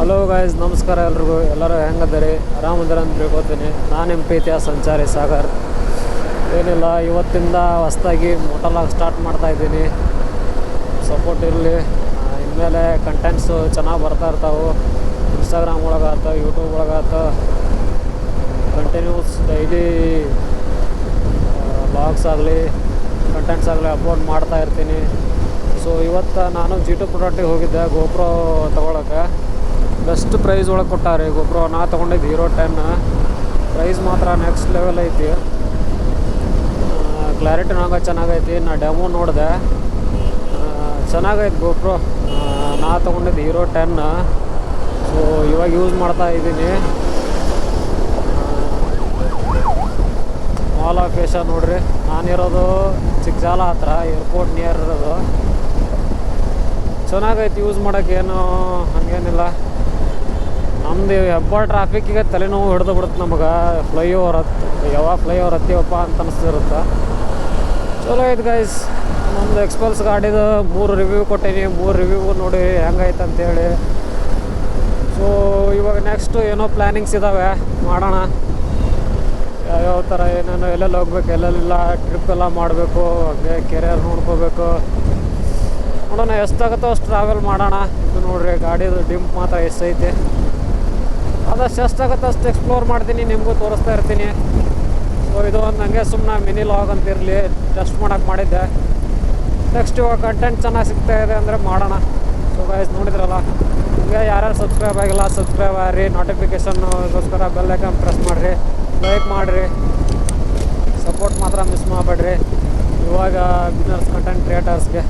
Hello guys, ನಮಸ್ಕಾರ ಎಲ್ರಿಗೂ. ಎಲ್ಲರೂ ಹೆಂಗದ್ದೀರಿ? ಆರಾಮದಿರ ಅಂತ ತಿಳ್ಕೊತೀನಿ. ನಾನು ನಿಮ್ಮ ಪ್ರೀತಿಯ ಸಂಚಾರಿ ಸಾಗರ್. ಏನಿಲ್ಲ, ಇವತ್ತಿಂದ ಹೊಸ್ದಾಗಿ ಮೋಟೋಲಾಗ್ ಸ್ಟಾರ್ಟ್ ಮಾಡ್ತಾಯಿದ್ದೀನಿ. ಸಪೋರ್ಟ್ ಇರಲಿ. ಇನ್ಮೇಲೆ ಕಂಟೆಂಟ್ಸು ಚೆನ್ನಾಗಿ ಬರ್ತಾ ಇರ್ತಾವೆ. ಇನ್ಸ್ಟಾಗ್ರಾಮ್ ಒಳಗಾತ, ಯೂಟ್ಯೂಬ್ ಒಳಗಾತ, ಕಂಟಿನ್ಯೂಸ್ ಡೈಲಿ ವ್ಲಾಗ್ಸ್ ಆಗಲಿ ಕಂಟೆಂಟ್ಸ್ ಆಗಲಿ ಅಪ್ಲೋಡ್ ಮಾಡ್ತಾ ಇರ್ತೀನಿ. ಸೊ ಇವತ್ತು ನಾನು G2 ಪ್ರಾಡಕ್ಟಿಗೆ ಹೋಗಿದ್ದೆ ಗೋಪ್ರೋ ತೊಗೊಳಕ್ಕೆ. ಬೆಸ್ಟ್ ಪ್ರೈಸ್ ಒಳಗೆ ಕೊಟ್ಟಾರೆ ಗೋಪ್ರೋ. ನಾ ತೊಗೊಂಡಿದ್ದು Hero 10. ಪ್ರೈಸ್ ಮಾತ್ರ ನೆಕ್ಸ್ಟ್ ಲೆವೆಲ್ ಐತಿ. ಕ್ಲಾರಿಟಿ ನಂಗೆ ಚೆನ್ನಾಗೈತಿ. ನಾ ಡೆಮೋ ನೋಡಿದೆ, ಚೆನ್ನಾಗೈತೆ ಗೋಪ್ರೋ. ನಾ ತೊಗೊಂಡಿದ್ದು Hero 10. ಸೊ ಇವಾಗ ಯೂಸ್ ಮಾಡ್ತಾ ಇದ್ದೀನಿ. ಮಾಲ್ ಆಫ್ ಏಷ್ಯಾ ನೋಡ್ರಿ. ನಾನಿರೋದು ಚಿಕ್ಕಜಾಲ ಹತ್ರ, ಏರ್ಪೋರ್ಟ್ ನಿಯರ್ ಇರೋದು. ಚೆನ್ನಾಗೈತೆ ಯೂಸ್ ಮಾಡೋಕ್ಕೆ, ಏನು ಹಾಗೇನಿಲ್ಲ. ನಮ್ಮದು ಹೆಬ್ಬಾಳ ಟ್ರಾಫಿಕ್ಕಿಗೆ ತಲೆನೋವು ಹಿಡ್ದು ಬಿಡುತ್ತೆ ನಮಗೆ. ಫ್ಲೈಓವರ್ ಹತ್ತೀವಪ್ಪ ಅಂತ ಅನಿಸ್ತಿರುತ್ತೆ. ಚಲೋ ಐತೆ ಗೈಸ್. ನಮ್ಮದು ಎಕ್ಸ್ಪಲ್ಸ್ ಗಾಡಿದು 3 ರಿವ್ಯೂ ಕೊಟ್ಟೀನಿ. 3 ರಿವ್ಯೂ ನೋಡಿ ಹೆಂಗೈತೆ ಅಂತೇಳಿ. ಸೊ ಇವಾಗ ನೆಕ್ಸ್ಟು ಏನೋ ಪ್ಲ್ಯಾನಿಂಗ್ಸ್ ಇದ್ದಾವೆ, ಮಾಡೋಣ. ಯಾವ್ಯಾವ ಥರ ಏನೇನೋ ಎಲ್ಲೆಲ್ಲಿ ಹೋಗ್ಬೇಕು, ಎಲ್ಲೆಲ್ಲ ಟ್ರಿಪ್ ಎಲ್ಲ ಮಾಡಬೇಕು, ಹಾಗೆ ಕೆರಿಯರ್ ನೋಡ್ಕೋಬೇಕು. ನೋಡೋಣ, ಎಷ್ಟಾಗುತ್ತೋ ಅಷ್ಟು ಟ್ರಾವೆಲ್ ಮಾಡೋಣ. ಇದು ನೋಡ್ರಿ ಗಾಡಿದು ಡಿಂಪ್ ಮಾತ್ರ ಎಷ್ಟೈತಿ. ಆದಷ್ಟು ಎಷ್ಟಾಗುತ್ತೋ ಅಷ್ಟು ಎಕ್ಸ್ಪ್ಲೋರ್ ಮಾಡ್ತೀನಿ, ನಿಮಗೂ ತೋರಿಸ್ತಾ ಇರ್ತೀನಿ. ಸೊ ಇದು ಒಂದು ಹಂಗೆ ಸುಮ್ಮನೆ ಮಿನಿ ಲಾಗ್ ಅಂತಿರಲಿ, ಟೆಸ್ಟ್ ಮಾಡೋಕ್ಕೆ ಮಾಡಿದ್ದೆ. ನೆಕ್ಸ್ಟ್ ಇವಾಗ ಕಂಟೆಂಟ್ ಚೆನ್ನಾಗಿ ಸಿಗ್ತಾಯಿದೆ ಅಂದರೆ ಮಾಡೋಣ. ಸೊ ಗೈಸ್, ನೋಡಿದ್ರಲ್ಲ, ಹಂಗೆ ಯಾರ್ಯಾರು ಸಬ್ಸ್ಕ್ರೈಬ್ ಆಗಿಲ್ಲ ಸಬ್ಸ್ಕ್ರೈಬ್ ಆಗಿರಿ. ನೋಟಿಫಿಕೇಷನ್ಗೋಸ್ಕರ ಬೆಲ್ ಐಕಾನ್ ಪ್ರೆಸ್ ಮಾಡಿರಿ, ಲೈಕ್ ಮಾಡಿರಿ. ಸಪೋರ್ಟ್ ಮಾತ್ರ ಮಿಸ್ ಮಾಡಬೇಡ್ರಿ. ಇವಾಗ ಬಿಸ್ನೆಸ್ ಕಂಟೆಂಟ್ ಕ್ರಿಯೇಟರ್ಸ್ಗೆ